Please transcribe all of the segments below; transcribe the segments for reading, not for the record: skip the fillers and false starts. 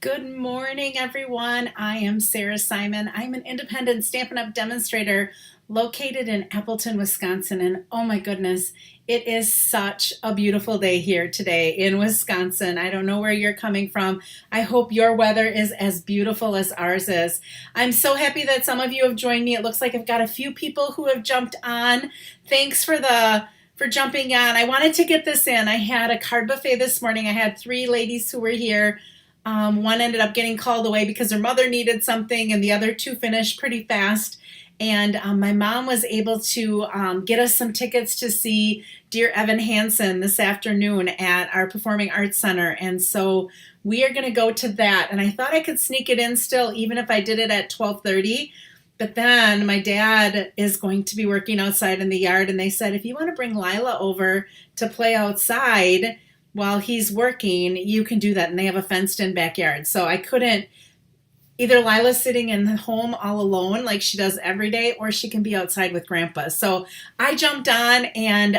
Good morning, everyone. I am Sarah Simon. I'm an independent Stampin' Up! Demonstrator located in Appleton, Wisconsin. And oh my goodness, it is such a beautiful day here today in Wisconsin. I don't know where you're coming from. I hope your weather is as beautiful as ours is. I'm so happy that some of you have joined me. It looks like I've got a few people who have jumped on. Thanks for jumping on. I wanted to get this in. I had a card buffet this morning. I had 3 ladies who were here. One ended up getting called away because her mother needed something, and the other 2 finished pretty fast. And my mom was able to get us some tickets to see Dear Evan Hansen this afternoon at our Performing Arts Center. And so we are going to go to that. And I thought I could sneak it in still, even if I did it at 12:30. But then my dad is going to be working outside in the yard, and they said, if you want to bring Lila over to play outside while he's working, you can do that. And they have a fenced in backyard. So I couldn't, either Lila's sitting in the home all alone like she does every day, or she can be outside with Grandpa. So I jumped on, and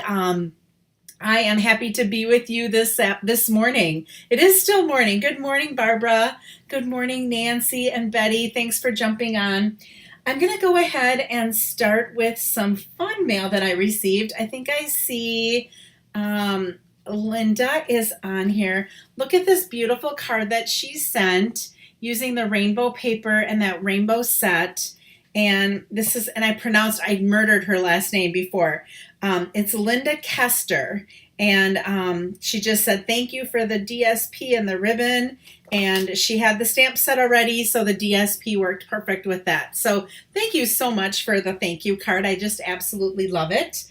I am happy to be with you this morning. It is still morning. Good morning, Barbara. Good morning, Nancy and Betty. Thanks for jumping on. I'm going to go ahead and start with some fun mail that I received. I think I see Linda is on here. Look at this beautiful card that she sent using the rainbow paper and that rainbow set. And this is, and I murdered her last name before. It's Linda Kester. And she just said, thank you for the DSP and the ribbon. And she had the stamp set already, so the DSP worked perfect with that. So thank you so much for the thank you card. I just absolutely love it.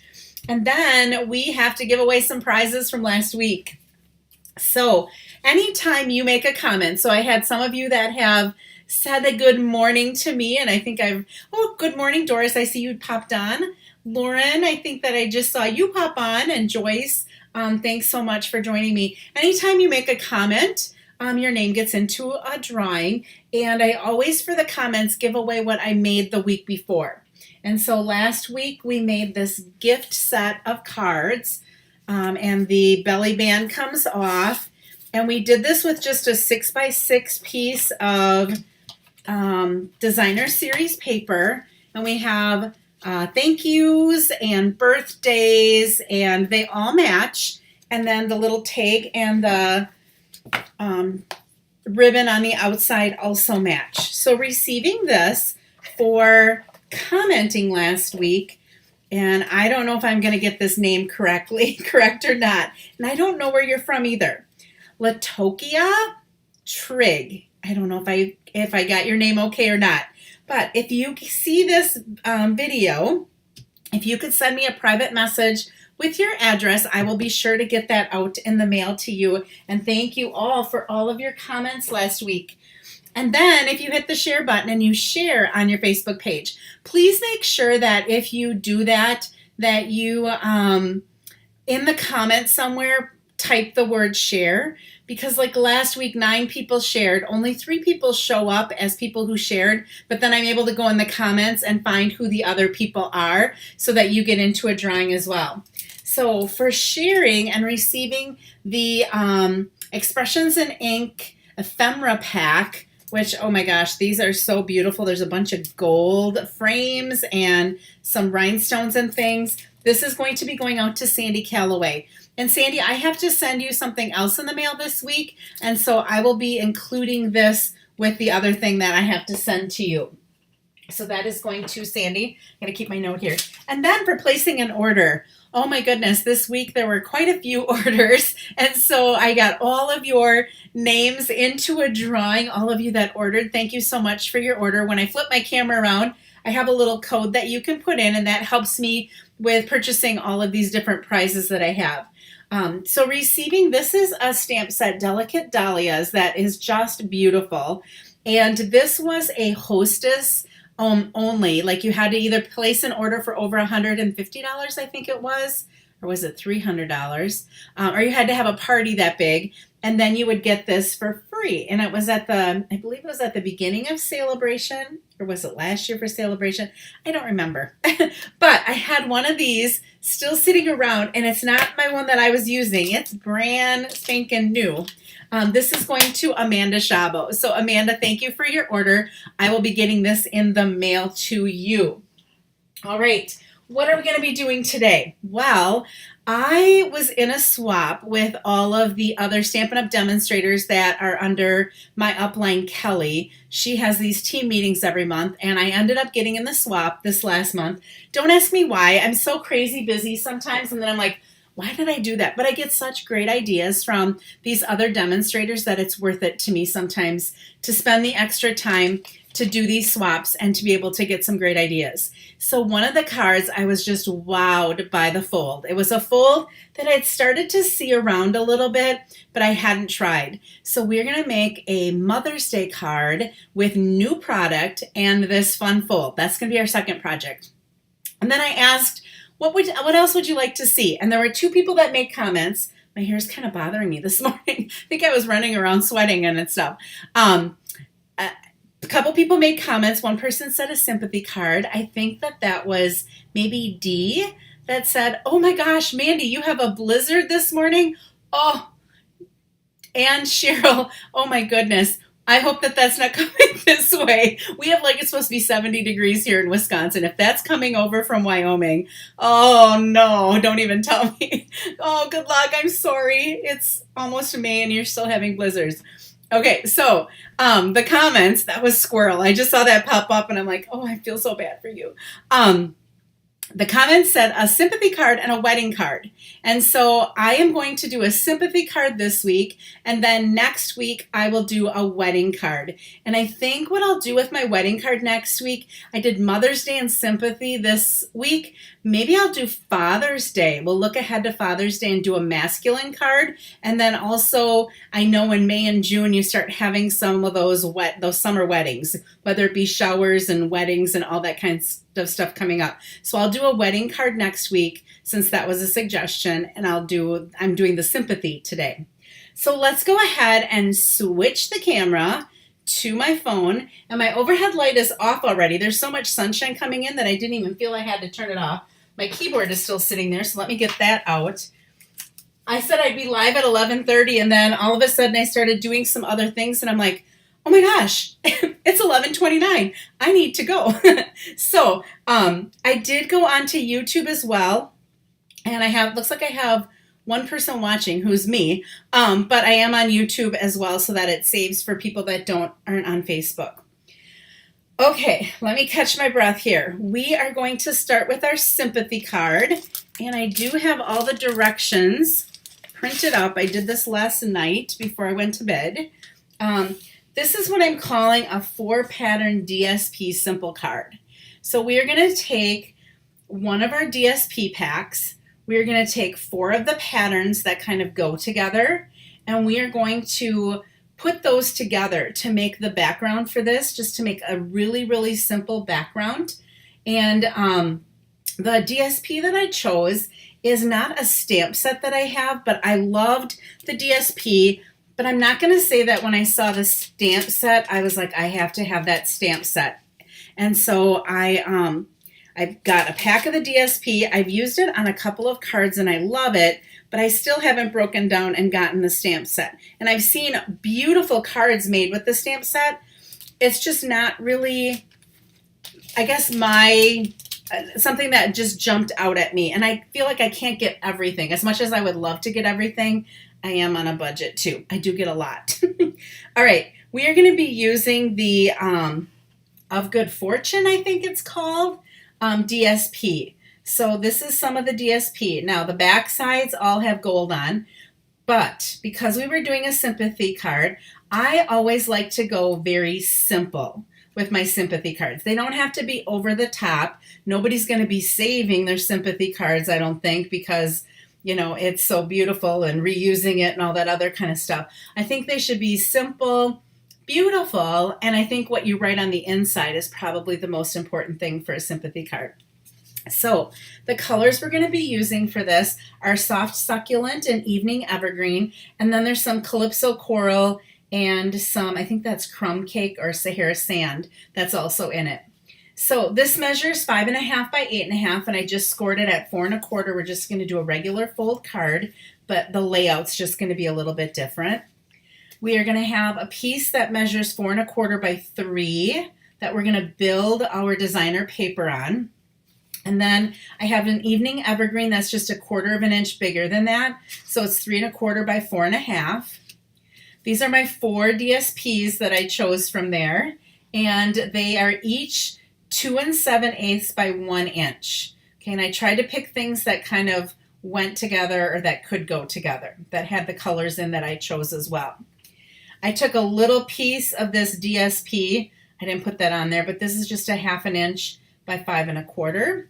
And then we have to give away some prizes from last week. So anytime you make a comment, so I had some of you that have said a good morning to me, and I think good morning, Doris. I see you popped on. Lauren, I think that I just saw you pop on, and Joyce, thanks so much for joining me. Anytime you make a comment, your name gets into a drawing, and I always, for the comments, give away what I made the week before. And so last week we made this gift set of cards, and the belly band comes off, and we did this with just a 6x6 piece of designer series paper, and we have thank yous and birthdays, and they all match, and then the little tag and the ribbon on the outside also match. So receiving this for commenting last week, and I don't know if I'm going to get this name correct or not, and I don't know where you're from either. Latokia Trigg. I don't know if I got your name okay or not, but if you see this video, if you could send me a private message with your address, I will be sure to get that out in the mail to you. And thank you all for all of your comments last week. And then if you hit the share button and you share on your Facebook page, please make sure that if you do that, that you, in the comments somewhere, type the word share. Because like last week, 9 people shared, only 3 people show up as people who shared, but then I'm able to go in the comments and find who the other people are so that you get into a drawing as well. So for sharing and receiving the Expressions in Ink ephemera pack, which, oh my gosh, these are so beautiful. There's a bunch of gold frames and some rhinestones and things. This is going to be going out to Sandy Calloway. And Sandy, I have to send you something else in the mail this week, and so I will be including this with the other thing that I have to send to you. So that is going to Sandy. I'm going to keep my note here. And then for placing an order, oh my goodness, this week there were quite a few orders, and so I got all of your names into a drawing, all of you that ordered. Thank you so much for your order. When I flip my camera around, I have a little code that you can put in, and that helps me with purchasing all of these different prizes that I have. So receiving, this is a stamp set, Delicate Dahlias, that is just beautiful. And this was a hostess only, like you had to either place an order for over $150, I think it was, or was it $300? Or you had to have a party that big, and then you would get this for story, and it was at I believe it was at the beginning of Celebration, or was it last year for Celebration? I don't remember. But I had one of these still sitting around, and it's not my one that I was using. It's brand spanking new. This is going to Amanda Shabo. So Amanda, thank you for your order. I will be getting this in the mail to you. All right, what are we going to be doing today? Well, I was in a swap with all of the other Stampin' Up! Demonstrators that are under my upline, Kelly. She has these team meetings every month, and I ended up getting in the swap this last month. Don't ask me why. I'm so crazy busy sometimes, and then I'm like, why did I do that? But I get such great ideas from these other demonstrators that it's worth it to me sometimes to spend the extra time to do these swaps and to be able to get some great ideas. So one of the cards, I was just wowed by the fold. It was a fold that I'd started to see around a little bit, but I hadn't tried. So we're going to make a Mother's Day card with new product and this fun fold. That's going to be our second project. And then I asked, what else would you like to see? And there were two people that made comments. My hair's kind of bothering me this morning. I think I was running around sweating and stuff. A couple people made comments. One person said a sympathy card. I think that was maybe D that said, oh my gosh, Mandy, you have a blizzard this morning? Oh, and Cheryl, oh my goodness. I hope that's not coming this way. We have it's supposed to be 70 degrees here in Wisconsin. If that's coming over from Wyoming, oh no, don't even tell me. Oh, good luck. I'm sorry. It's almost May and you're still having blizzards. Okay, so the comments, that was Squirrel. I just saw that pop up and I'm like, oh, I feel so bad for you. The comments said a sympathy card and a wedding card. And so I am going to do a sympathy card this week, and then next week I will do a wedding card. And I think what I'll do with my wedding card next week, I did Mother's Day and sympathy this week. Maybe I'll do Father's Day. We'll look ahead to Father's Day and do a masculine card. And then also, I know in May and June you start having some of those summer weddings, whether it be showers and weddings and all that kind of stuff coming up. So I'll do a wedding card next week since that was a suggestion, and I'm doing the sympathy today. So let's go ahead and switch the camera to my phone, and my overhead light is off already. There's so much sunshine coming in that I didn't even feel I had to turn it off. My keyboard is still sitting there, so let me get that out. I said I'd be live at 11:30, and then all of a sudden I started doing some other things, and I'm like, oh my gosh, it's 11:29. I need to go. So I did go onto YouTube as well, and looks like I have one person watching who's me, but I am on YouTube as well so that it saves for people that aren't on Facebook. Okay, let me catch my breath here. We are going to start with our sympathy card, and I do have all the directions printed up. I did this last night before I went to bed. This is what I'm calling a 4-pattern DSP simple card. So we are going to take one of our DSP packs. We are going to take 4 of the patterns that kind of go together, and we are going to put those together to make the background for this, just to make a really, really simple background. And the DSP that I chose is not a stamp set that I have, but I loved the DSP. But I'm not going to say that when I saw the stamp set, I was like, I have to have that stamp set. And so I've got a pack of the DSP. I've used it on a couple of cards and I love it, but I still haven't broken down and gotten the stamp set. And I've seen beautiful cards made with the stamp set. It's just not really, I guess, something that just jumped out at me. And I feel like I can't get everything. As much as I would love to get everything, I am on a budget too. I do get a lot. All right, we are going to be using the Of Good Fortune, I think it's called, DSP. So this is some of the DSP. Now the back sides all have gold on, but because we were doing a sympathy card, I always like to go very simple with my sympathy cards. They don't have to be over the top. Nobody's going to be saving their sympathy cards, I don't think, because it's so beautiful and reusing it and all that other kind of stuff. I think they should be simple, beautiful, and I think what you write on the inside is probably the most important thing for a sympathy card. So the colors we're going to be using for this are Soft Succulent and Evening Evergreen, and then there's some Calypso Coral and some, I think that's crumb cake or Sahara sand that's also in it. So this measures 5.5 by 8.5, and I just scored it at 4.25. We're just going to do a regular fold card, but the layout's just going to be a little bit different. We are going to have a piece that measures 4.25 by 3 that we're going to build our designer paper on. And then I have an evening evergreen that's just 1/4 of an inch bigger than that. So it's 3.25 by 4.5. These are my 4 DSPs that I chose from there. And they are each 2 7/8 by 1 inch. Okay, and I tried to pick things that kind of went together or that could go together, that had the colors in that I chose as well. I took a little piece of this DSP. I didn't put that on there, but this is just 1/2 inch by 5.25.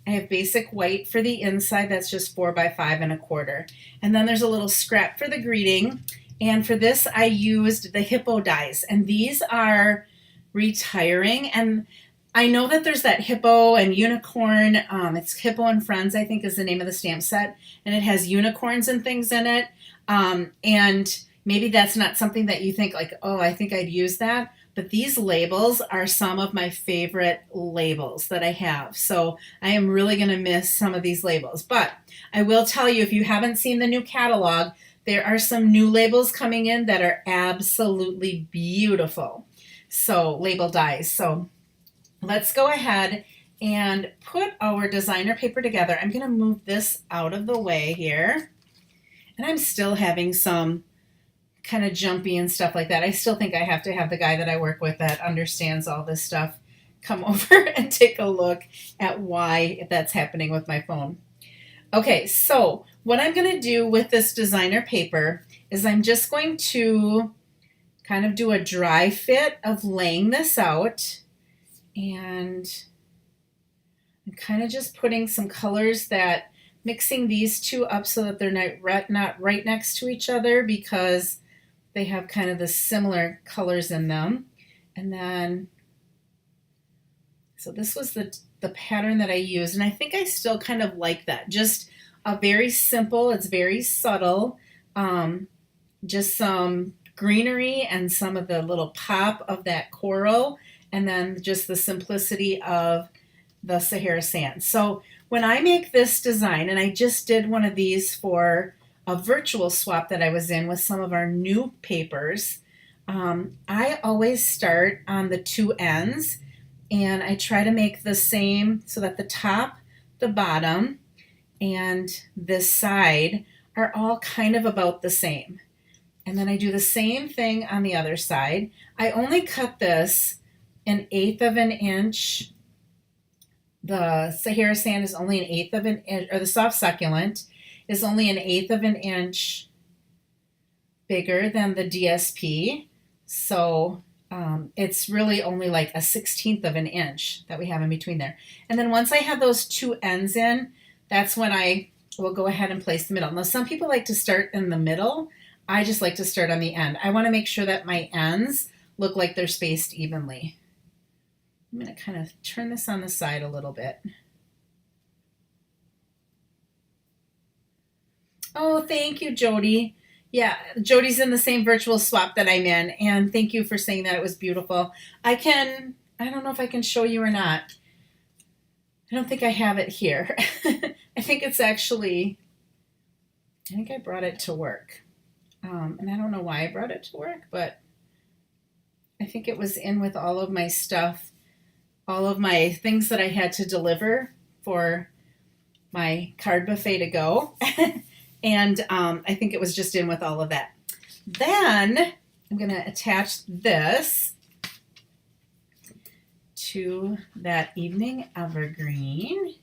I have basic white for the inside. That's just 4 by 5.25. And then there's a little scrap for the greeting. And for this, I used the hippo dies. And these are retiring. And I know that there's that hippo and unicorn. It's Hippo and Friends, I think, is the name of the stamp set. And it has unicorns and things in it. And maybe that's not something that you think like, oh, I think I'd use that. But these labels are some of my favorite labels that I have. So I am really going to miss some of these labels. But I will tell you, if you haven't seen the new catalog, there are some new labels coming in that are absolutely beautiful. So label dies. So let's go ahead and put our designer paper together. I'm going to move this out of the way here. And I'm still having some kind of jumpy and stuff like that. I still think I have to have the guy that I work with that understands all this stuff come over and take a look at why that's happening with my phone. Okay, so what I'm going to do with this designer paper is I'm just going to kind of do a dry fit of laying this out, and I'm kind of just putting some colors that mixing these two up so that they're not right next to each other, because they have kind of the similar colors in them. And then, so this was the pattern that I used, and I think I still kind of like that. Just a very simple, it's very subtle, just some greenery and some of the little pop of that coral, and then just the simplicity of the Sahara sand. So when I make this design, and I just did one of these for a virtual swap that I was in with some of our new papers, I always start on the two ends, and I try to make the same so that the top, the bottom, and this side are all kind of about the same. And then I do the same thing on the other side. I only cut this 1/8 of an inch. The Sahara sand is only 1/8 of an inch, or the soft succulent is only 1/8 of an inch bigger than the DSP. So it's really only like 1/16 of an inch that we have in between there. And then once I have those two ends in, that's when I will go ahead and place the middle. Now, some people like to start in the middle. I just like to start on the end. I want to make sure that my ends look like they're spaced evenly. I'm going to kind of turn this on the side a little bit. Oh, thank you, Jody. Yeah, Jody's in the same virtual swap that I'm in, and thank you for saying that. It was beautiful. I don't know if I can show you or not. I don't think I have it here. I think I brought it to work. And I don't know why I brought it to work, but I think it was in with all of my stuff, all of my things that I had to deliver for my card buffet to go. And I think it was just in with all of that. Then I'm going to attach this to that evening evergreen.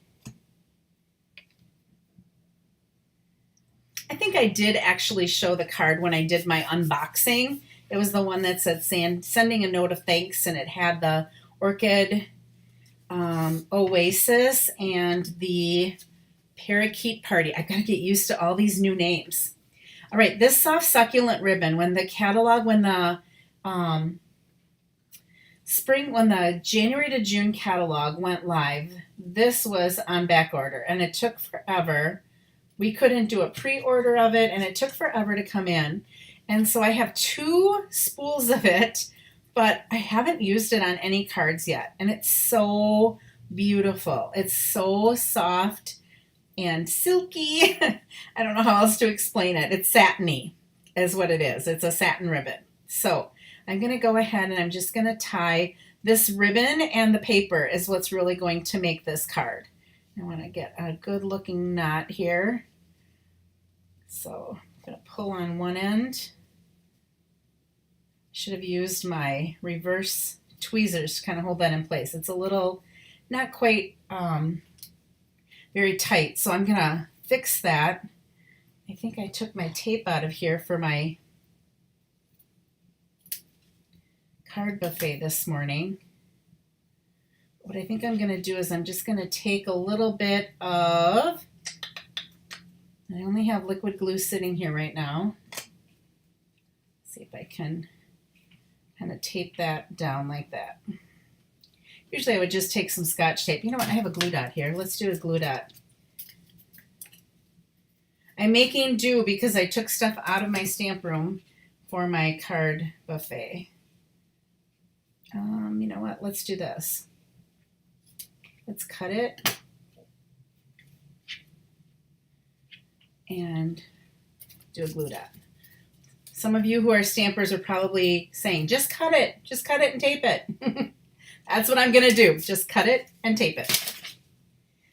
I think I did actually show the card when I did my unboxing. It was the one that said sending a note of thanks, and it had the orchid oasis and the parakeet party. I've got to get used to all these new names. All right, this soft succulent ribbon, when the January to June catalog went live, this was on back order, and it took forever. We couldn't do a pre-order of it, and it took forever to come in. And so I have 2 spools of it, but I haven't used it on any cards yet. And it's so beautiful. It's so soft and silky. I don't know how else to explain it. It's satiny is what it is. It's a satin ribbon. So I'm going to go ahead and I'm just going to tie this ribbon, and the paper is what's really going to make this card. I want to get a good looking knot here. So I'm going to pull on one end. Should have used my reverse tweezers to kind of hold that in place. It's a little, not quite very tight, so I'm going to fix that. I think I took my tape out of here for my card buffet this morning. What I think I'm going to do is I'm just going to take a little bit of, I only have liquid glue sitting here right now. See if I can kind of tape that down like that. Usually I would just take some Scotch tape. You know what? I have a glue dot here. Let's do a glue dot. I'm making do because I took stuff out of my stamp room for my card buffet. You know what? Let's do this. Let's cut it and do a glue dot. Some of you who are stampers are probably saying, just cut it and tape it. That's what I'm going to do. Just cut it and tape it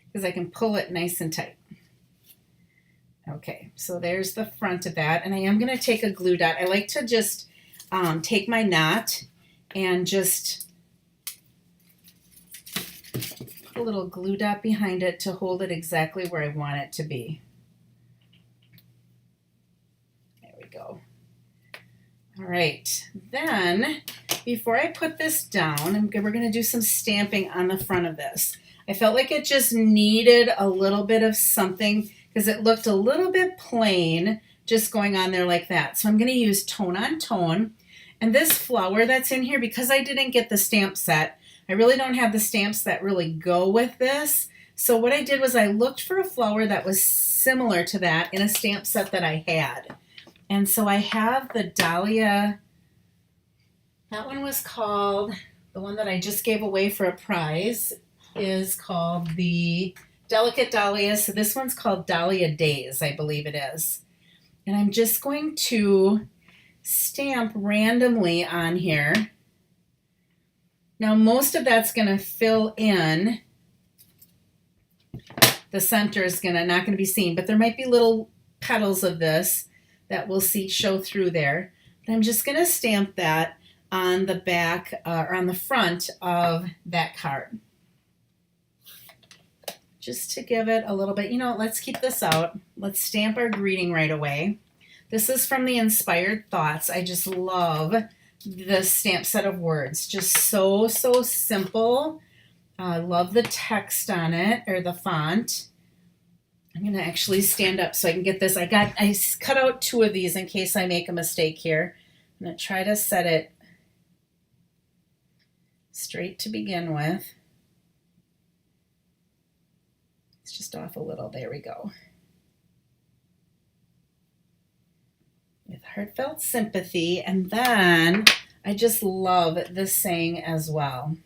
because I can pull it nice and tight. Okay, so there's the front of that, and I am going to take a glue dot. I like to just take my knot and just put a little glue dot behind it to hold it exactly where I want it to be. There we go. All right, then before I put this down, we're going to do some stamping on the front of this. I felt like it just needed a little bit of something because it looked a little bit plain just going on there like that. So I'm going to use tone on tone. And this flower that's in here, because I didn't get the stamp set, I really don't have the stamps that really go with this. So what I did was I looked for a flower that was similar to that in a stamp set that I had. And so I have the Dahlia, that one was called, the one that I just gave away for a prize is called the Delicate Dahlia. So this one's called Dahlia Days, I believe it is. And I'm just going to stamp randomly on here. Now most of that's going to fill in. The center is not going to be seen, but there might be little petals of this that we'll see show through there. But I'm just going to stamp that on the back or on the front of that card. Just to give it a little bit, you know, let's keep this out. Let's stamp our greeting right away. This is from the Inspired Thoughts. I just love this stamp set of words. Just so simple. I love the text on it, or the font. I'm going to actually stand up so I can get this. I cut out 2 of these in case I make a mistake here. I'm going to try to set it straight to begin with. It's just off a little. There we go. With heartfelt sympathy. And then I just love this saying as well.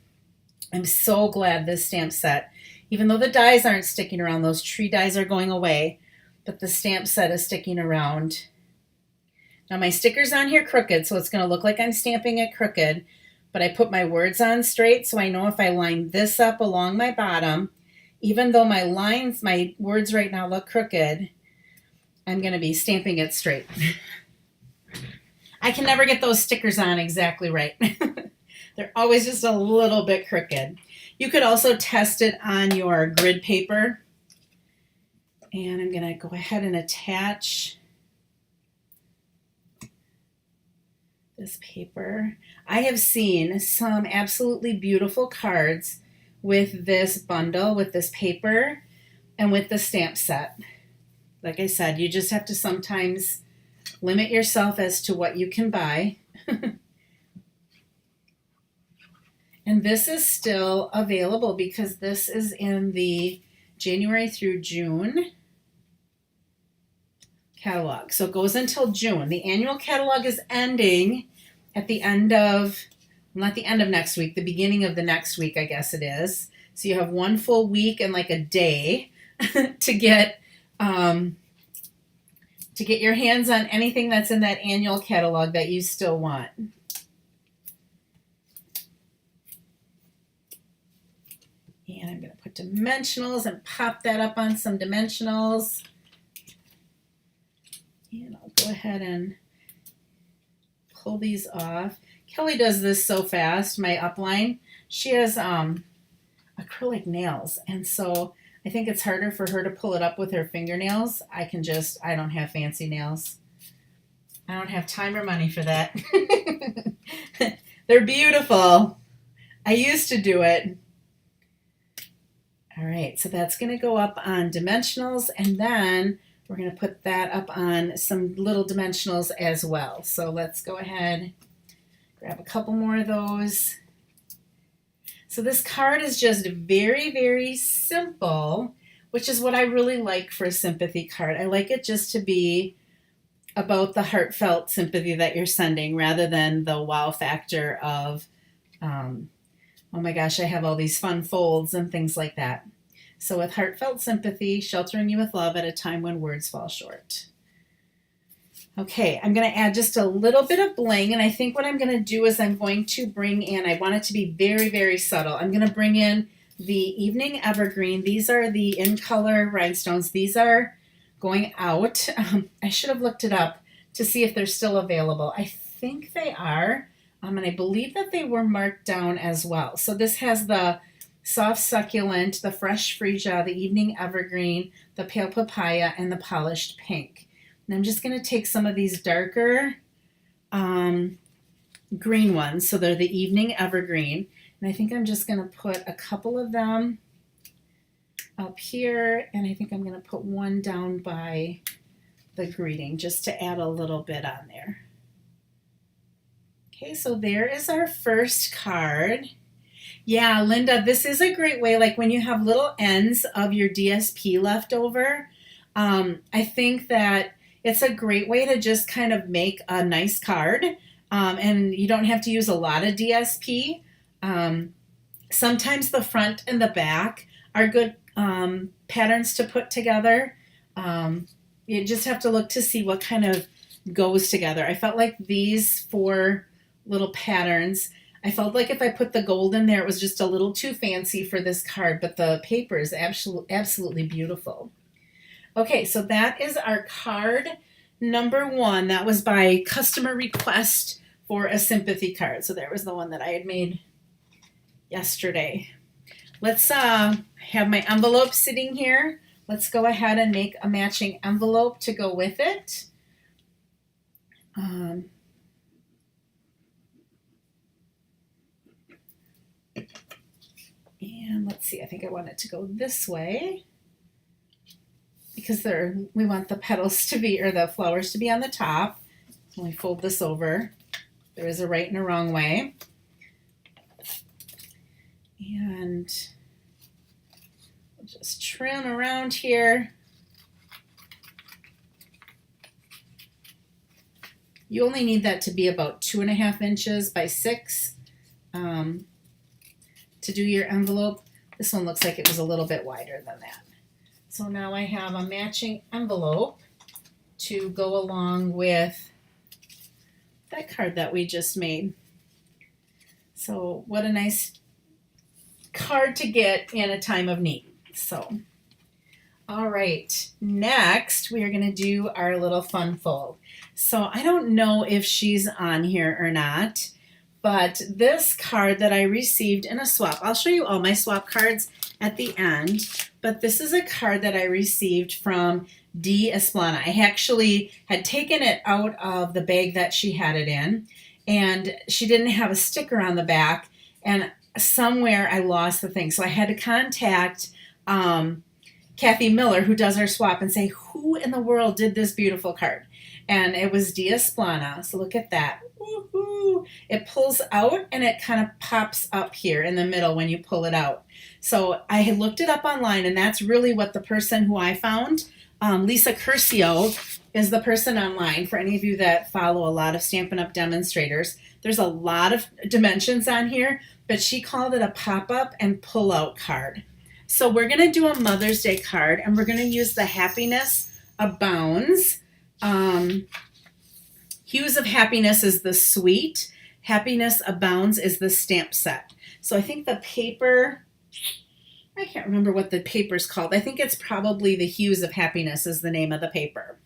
I'm so glad this stamp set, even though the dies aren't sticking around, those tree dies are going away, but the stamp set is sticking around. Now my sticker's on here crooked, so it's going to look like I'm stamping it crooked, but I put my words on straight, so I know if I line this up along my bottom, even though my words right now look crooked, I'm going to be stamping it straight. I can never get those stickers on exactly right. They're always just a little bit crooked. You could also test it on your grid paper. And I'm going to go ahead and attach this paper. I have seen some absolutely beautiful cards with this bundle, with this paper, and with the stamp set. Like I said, you just have to sometimes limit yourself as to what you can buy. And this is still available because this is in the January through June catalog. So it goes until June. The annual catalog is ending at the end of, not the end of next week, the beginning of the next week, I guess it is. So you have one full week and like a day to get your hands on anything that's in that annual catalog that you still want. And I'm going to put dimensionals and pop that up on some dimensionals. And I'll go ahead and pull these off. Kelly does this so fast, my upline. She has acrylic nails, and so I think it's harder for her to pull it up with her fingernails. I don't have fancy nails. I don't have time or money for that. They're beautiful. I used to do it. All right, so that's going to go up on dimensionals, and then we're going to put that up on some little dimensionals as well. So let's go ahead, grab a couple more of those. So this card is just very, very simple, which is what I really like for a sympathy card. I like it just to be about the heartfelt sympathy that you're sending rather than the wow factor of, oh my gosh, I have all these fun folds and things like that. So with heartfelt sympathy, sheltering you with love at a time when words fall short. Okay, I'm going to add just a little bit of bling, and I think what I'm going to do is I'm going to bring in, I want it to be very, very subtle. I'm going to bring in the Evening Evergreen. These are the in color rhinestones. These are going out. I should have looked it up to see if they're still available. I think they are, and I believe that they were marked down as well. So this has the soft succulent, the fresh freesia, the Evening Evergreen, the pale papaya, and the polished pink. And I'm just going to take some of these darker green ones. So they're the Evening Evergreen. And I think I'm just going to put a couple of them up here. And I think I'm going to put one down by the greeting just to add a little bit on there. Okay, so there is our first card. Yeah, Linda, this is a great way, like when you have little ends of your DSP left over, I think that it's a great way to just kind of make a nice card, and you don't have to use a lot of DSP. Sometimes the front and the back are good patterns to put together. You just have to look to see what kind of goes together. I felt like these 4 little patterns, I felt like if I put the gold in there, it was just a little too fancy for this card, but the paper is absolutely beautiful. Okay, so that is our card number 1. That was by customer request for a sympathy card. So there was the one that I had made yesterday. Let's have my envelope sitting here. Let's go ahead and make a matching envelope to go with it. And let's see, I think I want it to go this way because we want the petals to be, or the flowers to be on the top. When we fold this over, there is a right and a wrong way. And we'll just trim around here. You only need that to be about 2.5 inches by 6 to do your envelope. This one looks like it was a little bit wider than that. So now I have a matching envelope to go along with that card that we just made. So what a nice card to get in a time of need. So, all right, next we are going to do our little fun fold. So I don't know if she's on here or not, but this card that I received in a swap, I'll show you all my swap cards at the end, but this is a card that I received from D. Esplana. I actually had taken it out of the bag that she had it in, and she didn't have a sticker on the back, and somewhere I lost the thing. So I had to contact Kathy Miller, who does our swap, and say, who in the world did this beautiful card? And it was D. Esplana. So look at that. Woo-hoo. It pulls out and it kind of pops up here in the middle when you pull it out. So I had looked it up online, and that's really what the person who I found Lisa Curcio is the person online, for any of you that follow a lot of Stampin' Up! Demonstrators. There's a lot of dimensions on here, but she called it a pop-up and pull-out card. So we're going to do a Mother's Day card, and we're going to use the Happiness Abounds. Hues of Happiness is the suite. Happiness Abounds is the stamp set. So I think the paper, I can't remember what the paper's called. I think it's probably the Hues of Happiness is the name of the paper.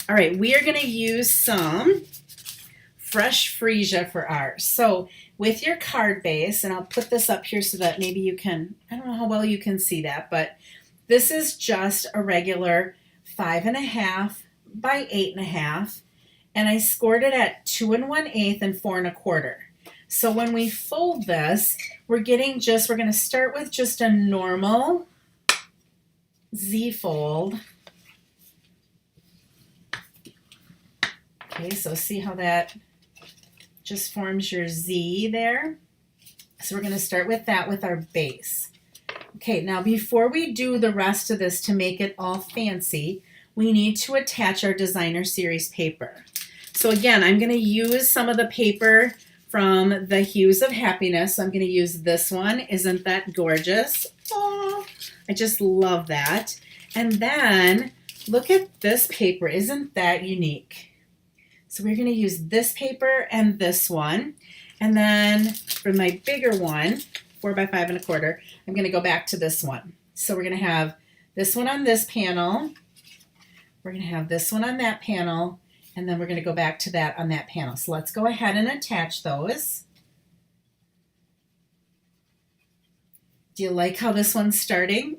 All right, we are going to use some fresh freesia for ours. So with your card base, and I'll put this up here so that maybe you can, I don't know how well you can see that, but this is just a regular 5.5 by 8.5, and I scored it at 2 1/8 and 4 1/4. So when we fold this, we're going to start with just a normal Z fold. Okay, so see how that just forms your Z there? So we're going to start with that with our base. Okay, now before we do the rest of this to make it all fancy, we need to attach our designer series paper. So again, I'm going to use some of the paper from the Hues of Happiness. So I'm going to use this one. Isn't that gorgeous? Oh, I just love that. And then look at this paper. Isn't that unique? So we're going to use this paper and this one. And then for my bigger one, 4 by 5 1/4, I'm going to go back to this one. So we're going to have this one on this panel. We're going to have this one on that panel. And then we're going to go back to that on that panel. So let's go ahead and attach those. Do you like how this one's starting?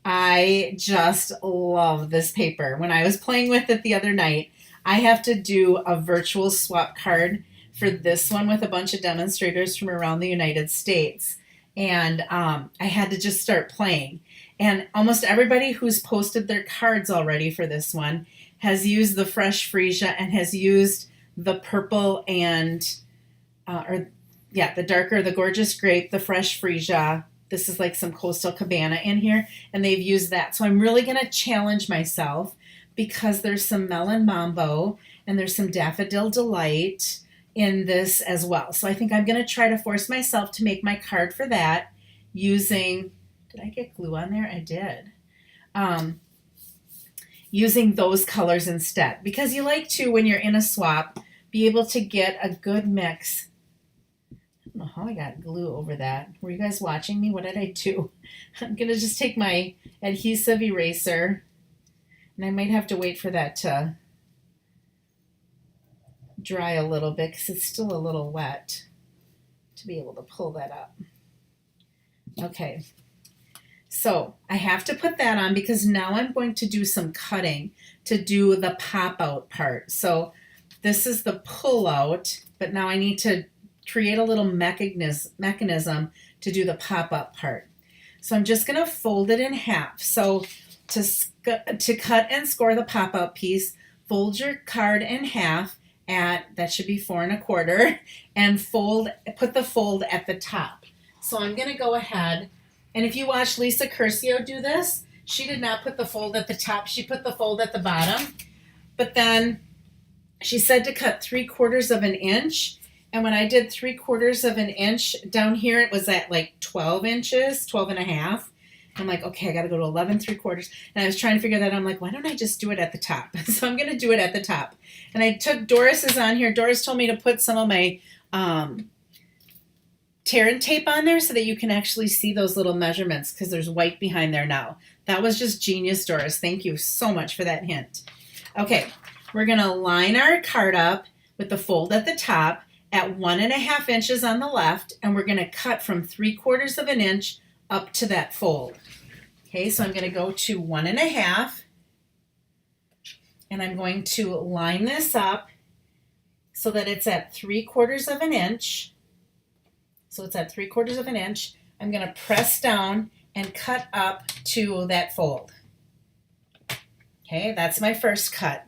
I just love this paper. When I was playing with it the other night, I have to do a virtual swap card for this one with a bunch of demonstrators from around the United States. And I had to just start playing. And almost everybody who's posted their cards already for this one has used the fresh freesia and has used the purple and, the darker, the gorgeous grape, the fresh freesia. This is like some Coastal Cabana in here, and they've used that. So I'm really going to challenge myself because there's some Melon Mambo and there's some Daffodil Delight in this as well. So I think I'm going to try to force myself to make my card for that using, did I get glue on there? I did. Using those colors instead, because you like to, when you're in a swap, be able to get a good mix. I don't know how I got glue over that. Were you guys watching me? What did I do? I'm going to just take my adhesive eraser, and I might have to wait for that to dry a little bit because it's still a little wet to be able to pull that up. Okay. So I have to put that on because now I'm going to do some cutting to do the pop out part. So this is the pull out, but now I need to create a little mechanism to do the pop up part. So I'm just going to fold it in half. So to cut and score the pop out piece, fold your card in half that should be 4 1/4, and put the fold at the top. So I'm going to go ahead. And if you watch Lisa Curcio do this, she did not put the fold at the top. She put the fold at the bottom. But then she said to cut 3/4 of an inch. And when I did 3/4 of an inch down here, it was at like 12 inches, 12.5. I'm like, okay, I got to go to 11 3/4. And I was trying to figure that out. I'm like, why don't I just do it at the top? So I'm going to do it at the top. And I took Doris's on here. Doris told me to put some of my tear and tape on there so that you can actually see those little measurements because there's white behind there now. That was just genius, Doris. Thank you so much for that hint. Okay, we're going to line our card up with the fold at the top at 1.5 inches on the left, and we're going to cut from 3/4 of an inch up to that fold. Okay, so I'm going to go to 1.5, and I'm going to line this up so that it's at 3/4 of an inch. So it's at 3/4 of an inch. I'm going to press down and cut up to that fold. Okay, that's my first cut.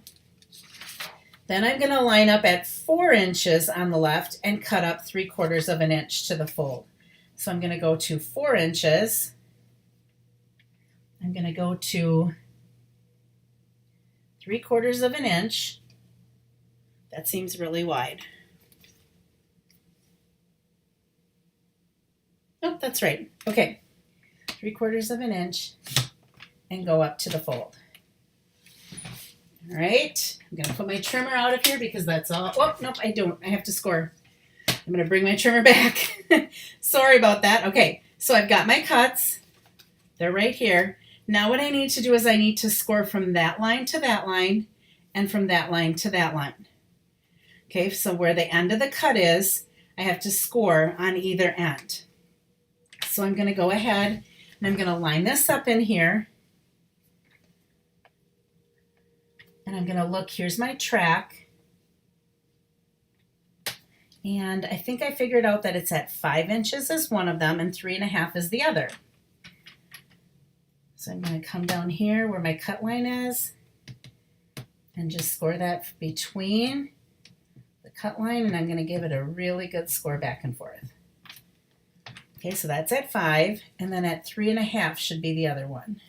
Then I'm going to line up at 4 inches on the left and cut up 3/4 of an inch to the fold. So I'm going to go to 4 inches. I'm going to go to 3/4 of an inch. That seems really wide. Nope, that's right. Okay, 3/4 of an inch and go up to the fold. All right, I'm gonna put my trimmer out of here because that's all. Oh, nope, I don't. I have to score. I'm gonna bring my trimmer back. Sorry about that. Okay, so I've got my cuts. They're right here. Now what I need to do is I need to score from that line to that line and from that line to that line. Okay, so where the end of the cut is, I have to score on either end. So I'm going to go ahead and I'm going to line this up in here. And I'm going to look, here's my track. And I think I figured out that it's at 5 inches is one of them and 3.5 is the other. So I'm going to come down here where my cut line is and just score that between the cut line, and I'm going to give it a really good score back and forth. Okay, so that's at 5, and then at 3.5 should be the other one.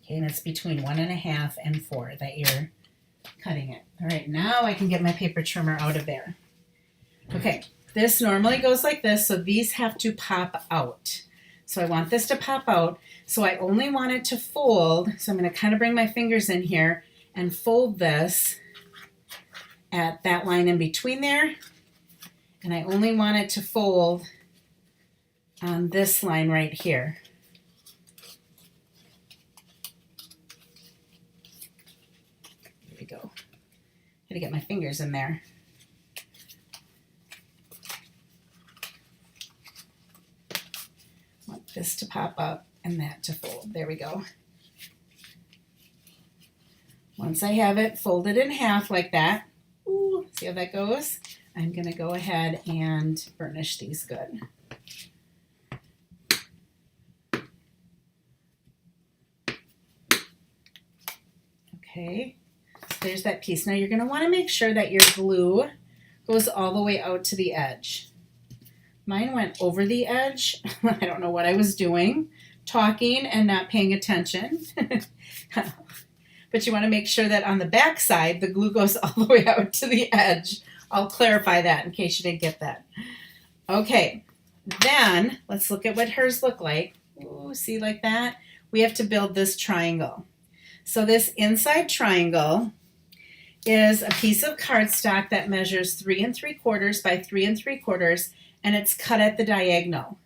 Okay, and it's between 1.5 and 4 that you're cutting it. All right, now I can get my paper trimmer out of there. Okay, this normally goes like this, so these have to pop out. So I want this to pop out, so I only want it to fold, so I'm going to kind of bring my fingers in here and fold this at that line in between there, and I only want it to fold on this line right here. There we go. Gotta get my fingers in there. Want this to pop up and that to fold. There we go. Once I have it folded in half like that, ooh, see how that goes? I'm gonna go ahead and burnish these good. Okay, so there's that piece. Now you're going to want to make sure that your glue goes all the way out to the edge. Mine went over the edge. I don't know what I was doing, talking and not paying attention. But you want to make sure that on the back side, the glue goes all the way out to the edge. I'll clarify that in case you didn't get that. Okay, then let's look at what hers look like. Ooh, see like that? We have to build this triangle. So this inside triangle is a piece of cardstock that measures 3 3/4 by 3 3/4, and it's cut at the diagonal.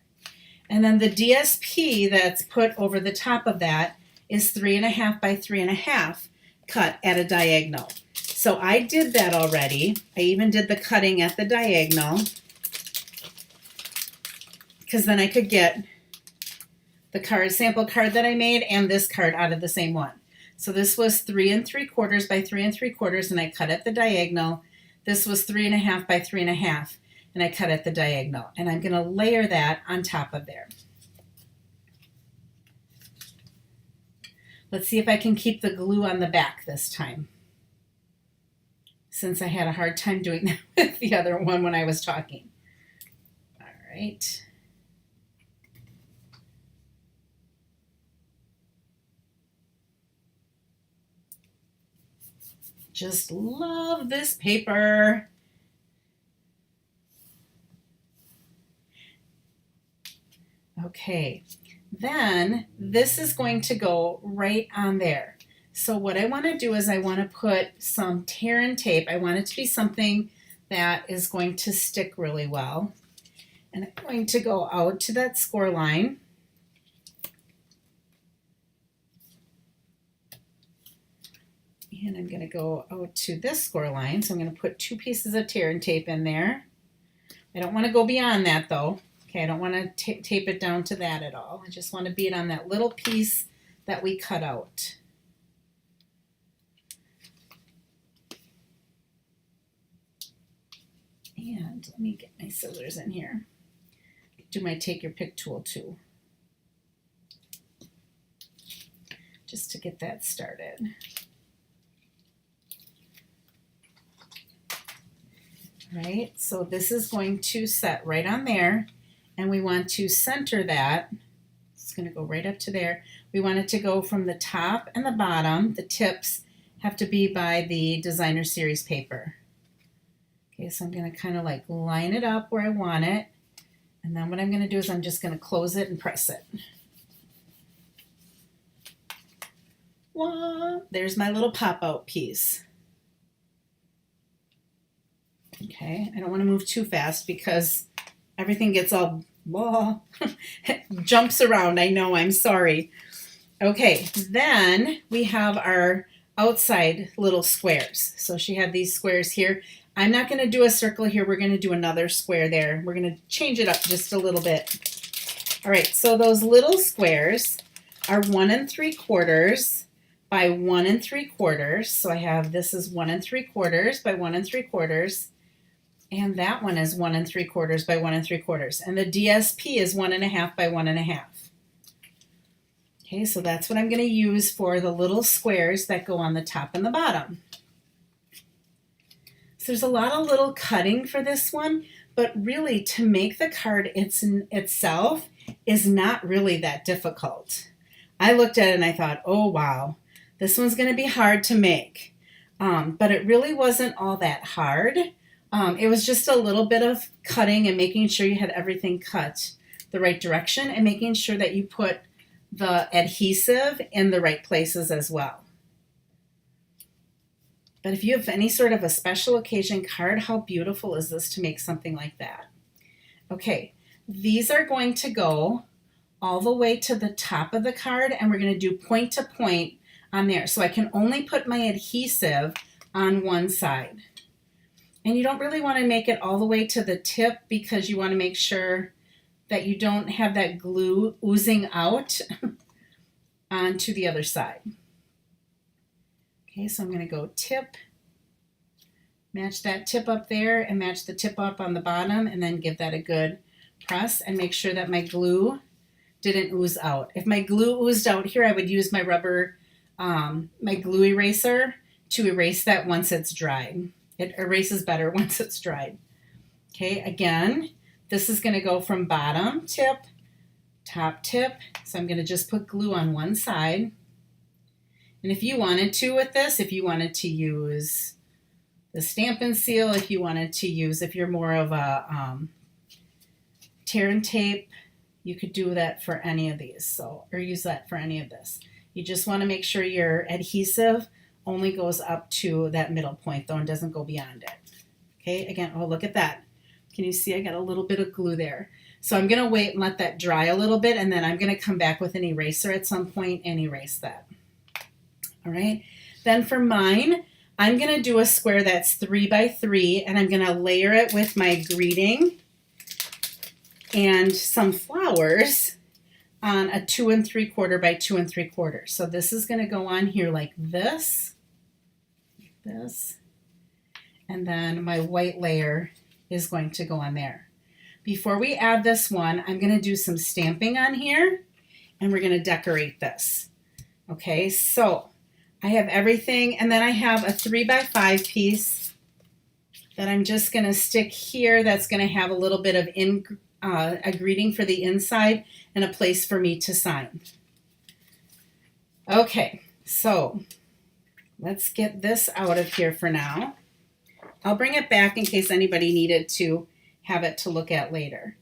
And then the DSP that's put over the top of that is 3.5 by 3.5, cut at a diagonal. So I did that already. I even did the cutting at the diagonal, because then I could get the sample card that I made and this card out of the same one. So this was 3 3/4 by 3 3/4, and I cut at the diagonal. This was 3.5 by 3.5, and I cut at the diagonal. And I'm going to layer that on top of there. Let's see if I can keep the glue on the back this time, since I had a hard time doing that with the other one when I was talking. All right. Just love this paper. Okay, then this is going to go right on there. So what I want to do is I want to put some tear and tape. I want it to be something that is going to stick really well. And I'm going to go out to that score line. And I'm going to go out to this score line. So I'm going to put 2 pieces of tear and tape in there. I don't want to go beyond that though. Okay, I don't want to tape it down to that at all. I just want to be it on that little piece that we cut out. And let me get my scissors in here. Do my take your pick tool too, just to get that started. All right, so this is going to set right on there, and we want to center that. It's going to go right up to there. We want it to go from the top and the bottom. The tips have to be by the designer series paper. Okay, so I'm going to kind of like line it up where I want it. And then what I'm going to do is I'm just going to close it and press it. Wah! There's my little pop-out piece. Okay, I don't want to move too fast because everything gets all jumps around. I know, I'm sorry. Okay, then we have our outside little squares. So she had these squares here. I'm not going to do a circle here. We're going to do another square there. We're going to change it up just a little bit. All right, so those little squares are 1 3/4 by 1 3/4. So I have this is 1 3/4 by 1 3/4. And that one is 1 3/4 by 1 3/4. And the DSP is 1 1/2 by 1 1/2. Okay, so that's what I'm going to use for the little squares that go on the top and the bottom. So there's a lot of little cutting for this one, but really to make the card itself is not really that difficult. I looked at it and I thought, oh wow, this one's going to be hard to make. But it really wasn't all that hard. It was just a little bit of cutting and making sure you had everything cut the right direction and making sure that you put the adhesive in the right places as well. But if you have any sort of a special occasion card, how beautiful is this to make something like that? Okay, these are going to go all the way to the top of the card, and we're going to do point to point on there. So I can only put my adhesive on one side. And you don't really want to make it all the way to the tip because you want to make sure that you don't have that glue oozing out onto the other side. Okay, so I'm going to go tip, match that tip up there and match the tip up on the bottom and then give that a good press and make sure that my glue didn't ooze out. If my glue oozed out here, I would use my rubber, my glue eraser to erase that once it's dried. It erases better once it's dried. Okay, again, this is going to go from bottom tip, top tip. So I'm going to just put glue on one side. And if you wanted to with this, if you wanted to use the Stampin' Seal, if you wanted to use, if you're more of a tear and tape, you could do that for any of these. So, or use that for any of this. You just want to make sure your adhesive only goes up to that middle point though and doesn't go beyond it. Okay, again, oh look at that. Can you see I got a little bit of glue there? So I'm going to wait and let that dry a little bit and then I'm going to come back with an eraser at some point and erase that. All right, then for mine, I'm going to do a square that's 3 by 3 and I'm going to layer it with my greeting and some flowers on a 2 3/4 by 2 3/4. So this is going to go on here like this, and then my white layer is going to go on there. Before we add this one, I'm going to do some stamping on here and we're going to decorate this. Okay, so I have everything, and then I have a 3 by 5 piece that I'm just going to stick here. That's going to have a little bit of a greeting for the inside and a place for me to sign. Okay, so let's get this out of here for now. I'll bring it back in case anybody needed to have it to look at later.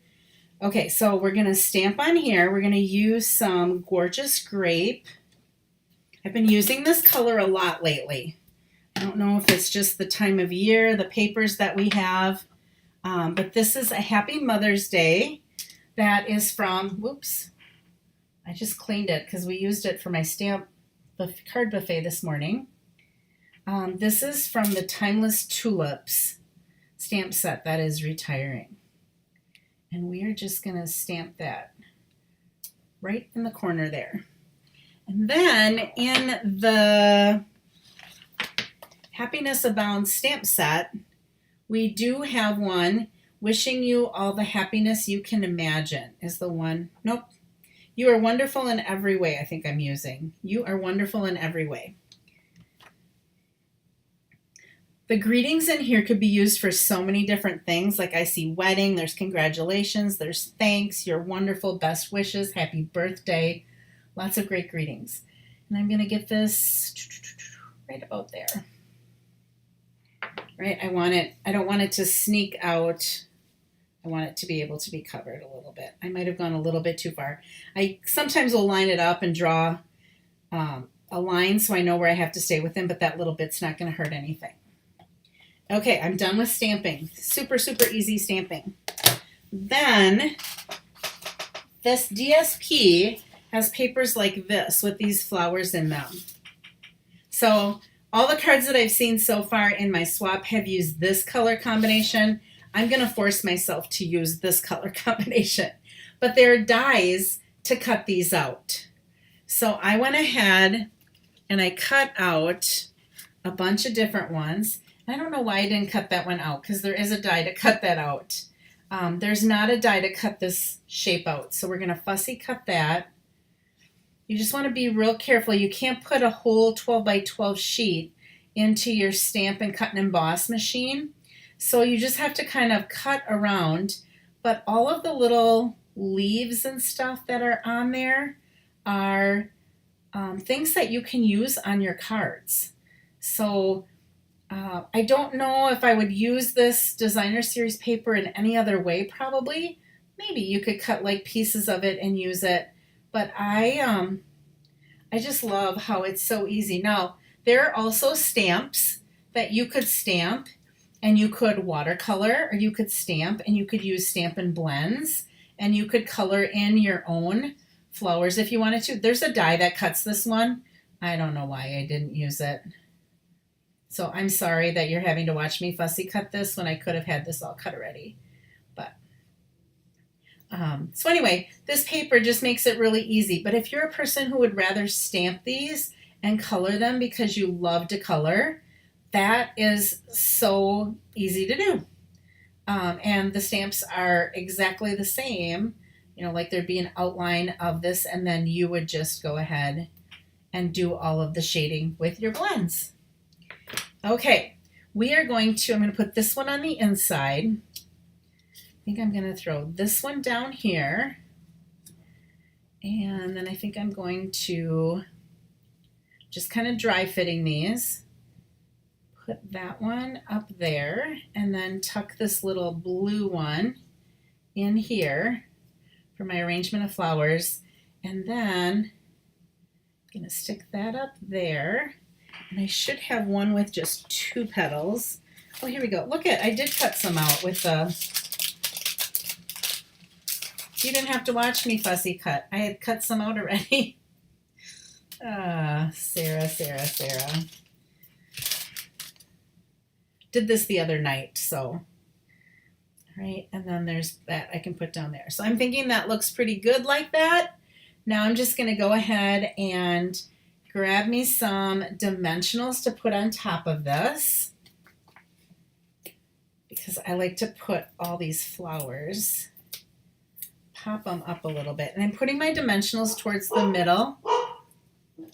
Okay, so we're going to stamp on here. We're going to use some Gorgeous Grape. I've been using this color a lot lately. I don't know if it's just the time of year, the papers that we have, but this is a Happy Mother's Day that is from, whoops, I just cleaned it because we used it for my card buffet this morning. This is from the Timeless Tulips stamp set that is retiring. And we are just going to stamp that right in the corner there. And then in the Happiness Abound stamp set, we do have one, Wishing You All the Happiness You Can Imagine is the one. Nope. You are wonderful in every way, I think I'm using. You are wonderful in every way. The greetings in here could be used for so many different things. Like I see wedding, there's congratulations, there's thanks, you're wonderful, best wishes, happy birthday. Lots of great greetings. And I'm going to get this right about there. Right? I don't want it to sneak out. I want it to be able to be covered a little bit. I might have gone a little bit too far. I sometimes will line it up and draw a line so I know where I have to stay within, but that little bit's not going to hurt anything. Okay, I'm done with stamping. Super, super easy stamping. Then this DSP has papers like this with these flowers in them. So all the cards that I've seen so far in my swap have used this color combination. I'm going to force myself to use this color combination. But there are dies to cut these out. So I went ahead and I cut out a bunch of different ones. I don't know why I didn't cut that one out because there is a die to cut that out. There's not a die to cut this shape out. So we're going to fussy cut that. You just want to be real careful. You can't put a whole 12 by 12 sheet into your stamp and cut and emboss machine. So you just have to kind of cut around. But all of the little leaves and stuff that are on there are things that you can use on your cards. So I don't know if I would use this designer series paper in any other way, probably. Maybe you could cut like pieces of it and use it. But I just love how it's so easy. Now, there are also stamps that you could stamp and you could watercolor, or you could stamp and you could use Stampin' Blends, and you could color in your own flowers if you wanted to. There's a die that cuts this one. I don't know why I didn't use it. So I'm sorry that you're having to watch me fussy cut this when I could have had this all cut already. But so anyway, this paper just makes it really easy. But if you're a person who would rather stamp these and color them because you love to color, that is so easy to do. And the stamps are exactly the same. You know, like there'd be an outline of this, and then you would just go ahead and do all of the shading with your blends. Okay, I'm going to put this one on the inside. I think I'm going to throw this one down here. And then I think I'm going to just kind of dry fitting these. Put that one up there and then tuck this little blue one in here for my arrangement of flowers. And then I'm going to stick that up there. And I should have one with just 2 petals. Oh, here we go. Look I did cut some out with the... You didn't have to watch me fussy cut. I had cut some out already. Sarah. Did this the other night, so. All right, and then there's that I can put down there. So I'm thinking that looks pretty good like that. Now I'm just going to go ahead and grab me some dimensionals to put on top of this, because I like to put all these flowers, pop them up a little bit. And I'm putting my dimensionals towards the middle.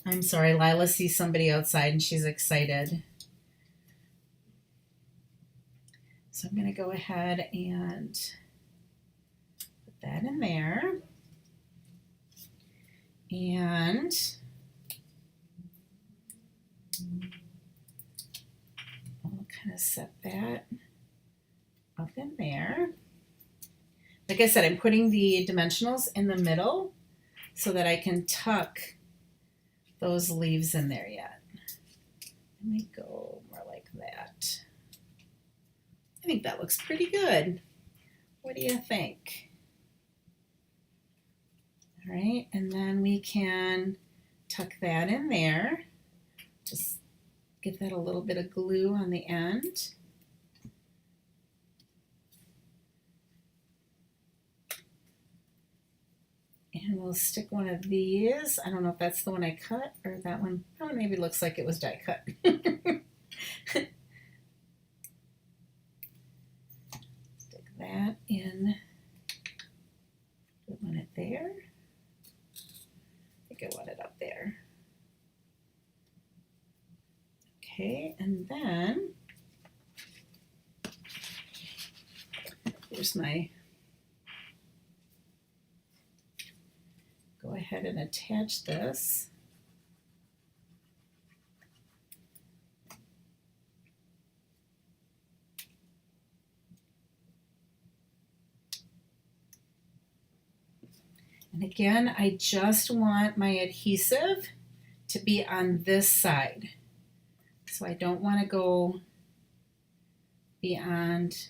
I'm sorry, Lila sees somebody outside and she's excited. So I'm going to go ahead and put that in there. And I'll kind of set that up in there. Like I said, I'm putting the dimensionals in the middle so that I can tuck those leaves in there yet. Let me go more like that. I think that looks pretty good. What do you think? All right, and then we can tuck that in there. Just give that a little bit of glue on the end. And we'll stick one of these. I don't know if that's the one I cut or that one. That one maybe looks like it was die cut. Stick that in. Do I want it there? I think I want it up there. Okay, and then There's my, go ahead and attach this. And again, I just want my adhesive to be on this side. So I don't want to go beyond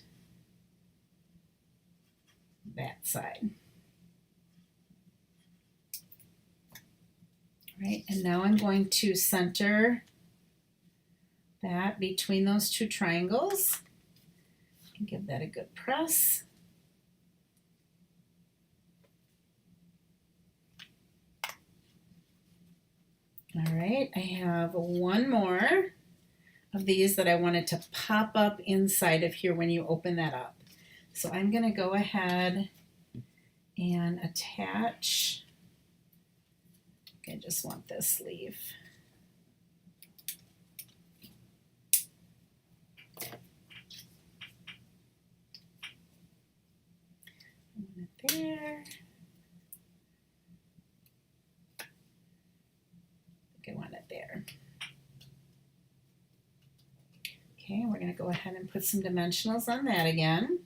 that side. All right, and now I'm going to center that between those two triangles and give that a good press. All right, I have one more of these that I wanted to pop up inside of here when you open that up. So I'm going to go ahead and attach. I just want this leaf. There. I want it there. Okay, we're going to go ahead and put some dimensionals on that again.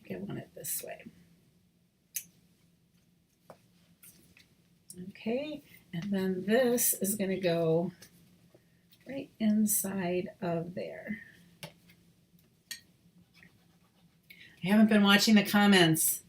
I want it this way. Okay, and then this is going to go right inside of there. I haven't been watching the comments.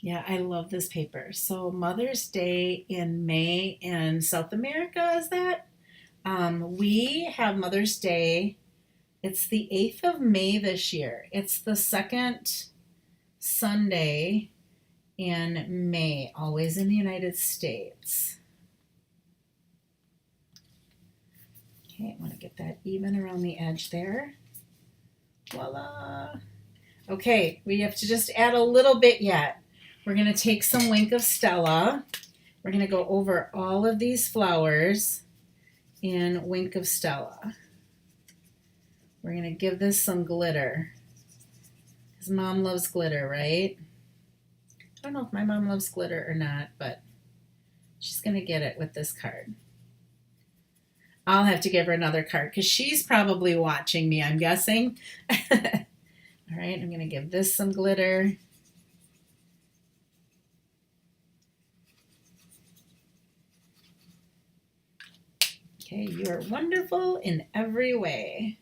Yeah, I love this paper. So Mother's Day in May in South America, is that? We have Mother's Day. It's the 8th of May this year. It's the second Sunday in May, always in the United States. Okay, I want to get that even around the edge there. Voila. Okay, we have to just add a little bit yet. We're going to take some Wink of Stella. We're going to go over all of these flowers in Wink of Stella. We're going to give this some glitter. Because Mom loves glitter, right? I don't know if my mom loves glitter or not, but she's going to get it with this card. I'll have to give her another card because she's probably watching me, I'm guessing. All right, I'm going to give this some glitter. Okay, you are wonderful in every way.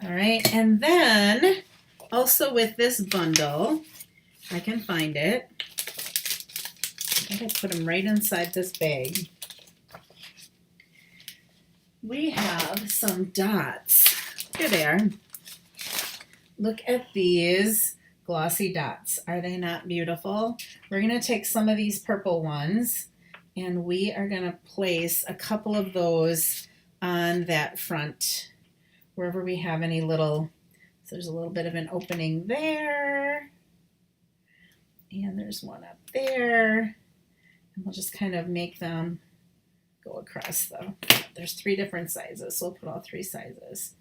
All right, and then also with this bundle, if I can find it, I think I put them right inside this bag. We have some dots. Here they are. Look at these glossy dots. Are they not beautiful? We're going to take some of these purple ones and we are going to place a couple of those on that front, wherever we have any little, so there's a little bit of an opening there, and there's one up there, and we'll just kind of make them go across though. There's 3 different sizes, so we'll put all 3 sizes.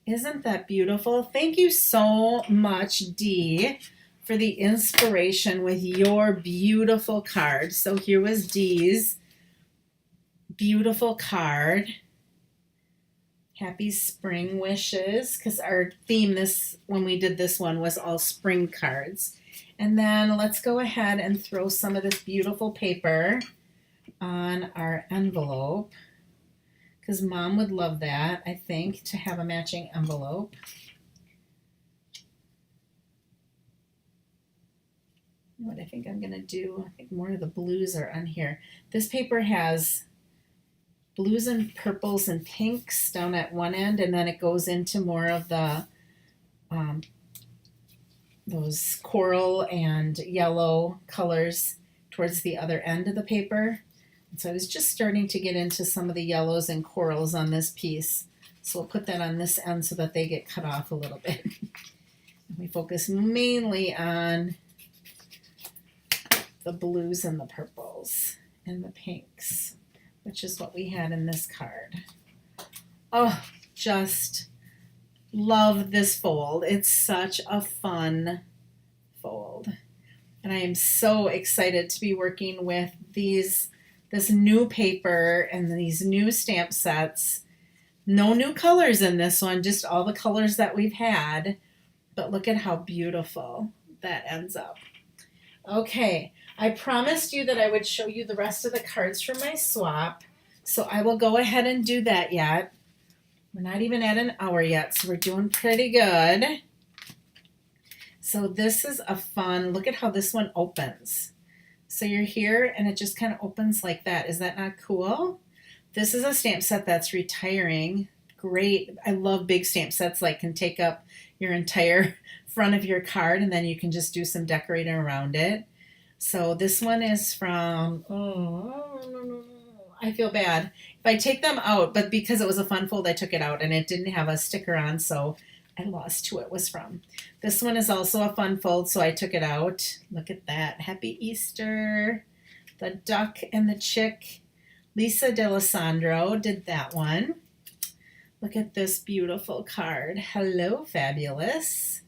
Isn't that beautiful? Thank you so much, Dee, for the inspiration with your beautiful card. So here was Dee's beautiful card. Happy spring wishes, because our theme when we did this one was all spring cards. And then let's go ahead and throw some of this beautiful paper on our envelope, because Mom would love that, I think, to have a matching envelope. What I think I'm going to do, I think more of the blues are on here. This paper has blues and purples and pinks down at one end, and then it goes into more of the um, those coral and yellow colors towards the other end of the paper. And so I was just starting to get into some of the yellows and corals on this piece. So we'll put that on this end so that they get cut off a little bit. We focus mainly on the blues and the purples and the pinks, which is what we had in this card. Oh, just love this fold. It's such a fun fold. And I am so excited to be working with this new paper and these new stamp sets. No new colors in this one, just all the colors that we've had. But look at how beautiful that ends up. Okay, I promised you that I would show you the rest of the cards from my swap. So I will go ahead and do that yet. We're not even at an hour yet, so we're doing pretty good. So this is a fun, look at how this one opens. So you're here and it just kind of opens like that. Is that not cool? This is a stamp set that's retiring. Great. I love big stamp sets like can take up your entire front of your card and then you can just do some decorating around it. So this one is from, I feel bad if I take them out, but because it was a fun fold, I took it out and it didn't have a sticker on, so I lost who it was from. This one is also a fun fold, so I took it out. Look at that. Happy Easter. The duck and the chick. Lisa D'Alessandro did that one. Look at this beautiful card. Hello, fabulous.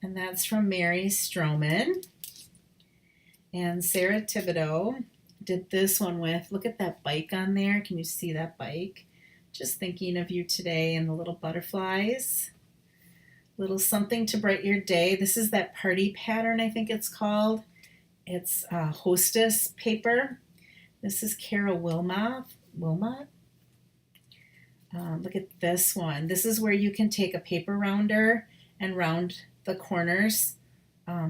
And that's from Mary Stroman. And Sarah Thibodeau did this one with, look at that bike on there. Can you see that bike? Just thinking of you today and the little butterflies. Little something to brighten your day. This is that party pattern, I think it's called. It's Hostess paper. This is Cara Wilmot. Look at this one. This is where you can take a paper rounder and round the corners.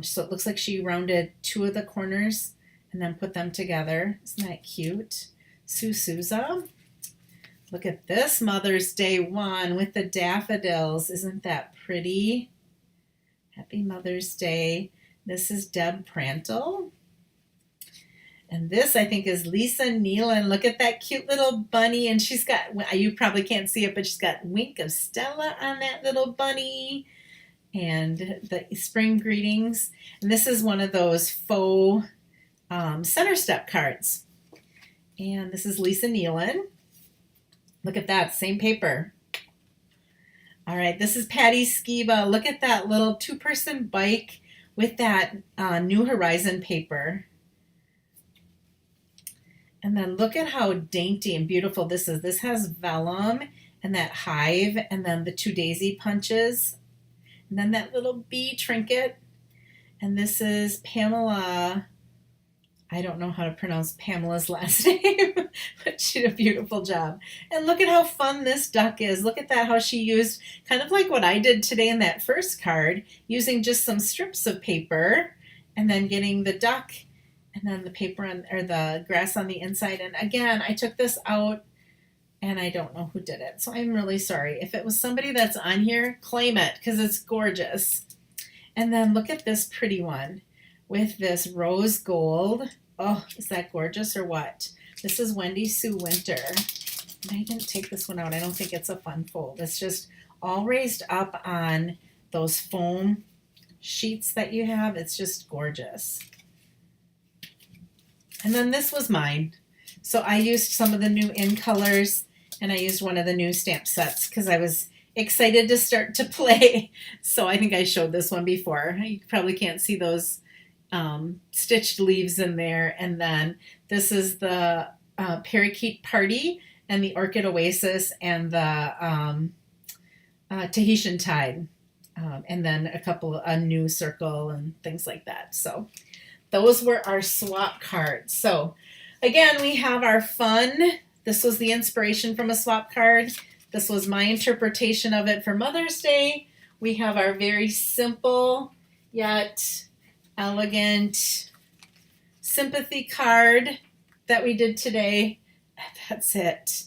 So it looks like she rounded 2 of the corners and then put them together. Isn't that cute? Sue Souza. Look at this Mother's Day one with the daffodils. Isn't that pretty? Happy Mother's Day. This is Deb Prantle. And this, I think, is Lisa Nealon. Look at that cute little bunny. And she's got, you probably can't see it, but she's got Wink of Stella on that little bunny. And the spring greetings. And this is one of those faux center step cards. And this is Lisa Nealon. Look at that, same paper. All right, this is Patty Skiba. Look at that little 2-person bike with that New Horizon paper. And then look at how dainty and beautiful this is. This has vellum and that hive and then the 2 daisy punches. And then that little bee trinket. And this is Pamela. I don't know how to pronounce Pamela's last name, but she did a beautiful job. And look at how fun this duck is. Look at that, how she used, kind of like what I did today in that first card, using just some strips of paper and then getting the duck and then the paper on, or the grass on the inside. And again, I took this out and I don't know who did it. So I'm really sorry. If it was somebody that's on here, claim it because it's gorgeous. And then look at this pretty one with this rose gold. Oh, is that gorgeous or what? This is Wendy Sue Winter. I didn't take this one out. I don't think it's a fun fold. It's just all raised up on those foam sheets that you have. It's just gorgeous. And then this was mine. So I used some of the new in colors and I used one of the new stamp sets because I was excited to start to play. So I think I showed this one before. You probably can't see those stitched leaves in there. And then this is the Parakeet Party and the Orchid Oasis and the Tahitian Tide. And then a new circle and things like that. So those were our swap cards. So again, we have our fun. This was the inspiration from a swap card. This was my interpretation of it for Mother's Day. We have our very simple yet elegant sympathy card that we did today. That's it.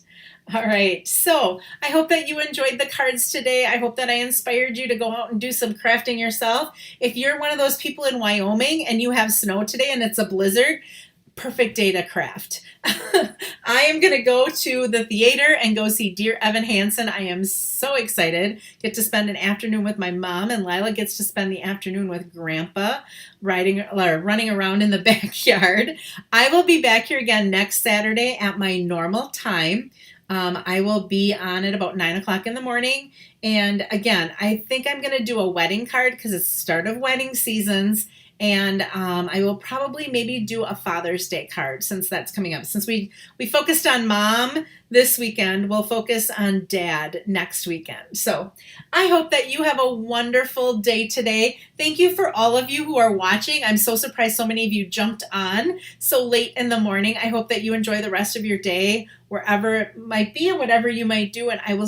All right. So I hope that you enjoyed the cards today. I hope that I inspired you to go out and do some crafting yourself. If you're one of those people in Wyoming and you have snow today and it's a blizzard, perfect day to craft. I am going to go to the theater and go see Dear Evan Hansen. I am so excited. Get to spend an afternoon with my mom, and Lila gets to spend the afternoon with Grandpa running around in the backyard. I will be back here again next Saturday at my normal time. I will be on at about 9 o'clock in the morning. And again, I think I'm going to do a wedding card because it's the start of wedding seasons. And I will probably maybe do a Father's Day card since that's coming up. Since we focused on mom this weekend, we'll focus on dad next weekend. So I hope that you have a wonderful day today. Thank you for all of you who are watching. I'm so surprised so many of you jumped on so late in the morning. I hope that you enjoy the rest of your day, wherever it might be and whatever you might do. And I will